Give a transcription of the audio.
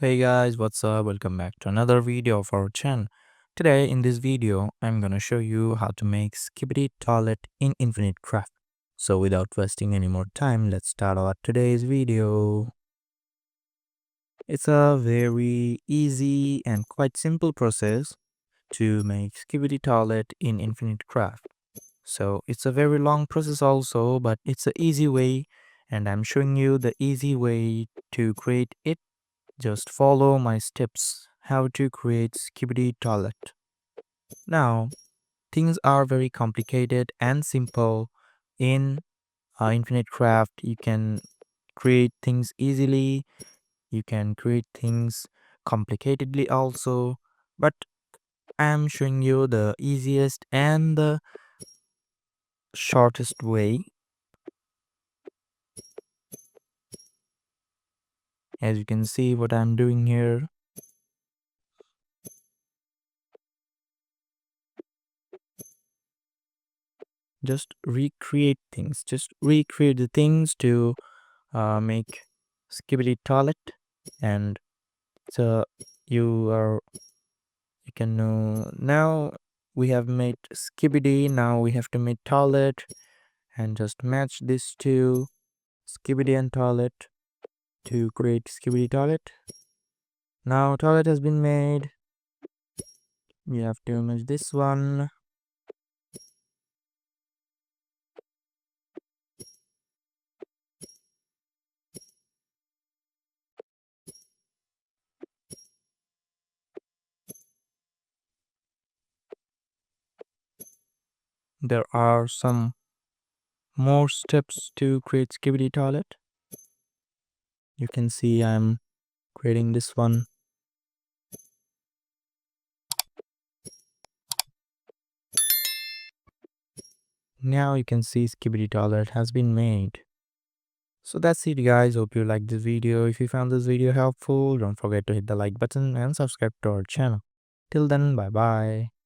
Hey guys, what's up? Welcome back to another video of our channel. Today in this video, I'm gonna show you how to make Skibidi Toilet in Infinite Craft. So without wasting any more time, let's start our today's video. It's a very easy and quite simple process to make Skibidi Toilet in Infinite Craft. So it's a very long process also, but it's an easy way and I'm showing you the easy way to create it. Just follow my steps how to create Skibidi Toilet. Now, things are very complicated and simple. In Infinite Craft, you can create things easily, you can create things complicatedly also, but I'm showing you the easiest and the shortest way. As you can see what I'm doing here, just recreate things, just recreate the things to make Skibidi Toilet. And so you can know now we have made Skibidi. Now we have to make toilet and just match these two, Skibidi and toilet, to create Skibidi Toilet. Now toilet has been made. We have to match this one. There are some more steps to create Skibidi Toilet. You can see I'm creating this one. Now you can see Skibidi Toilet has been made. So that's it guys, hope you liked this video. If you found this video helpful, don't forget to hit the like button and subscribe to our channel. Till then, bye bye.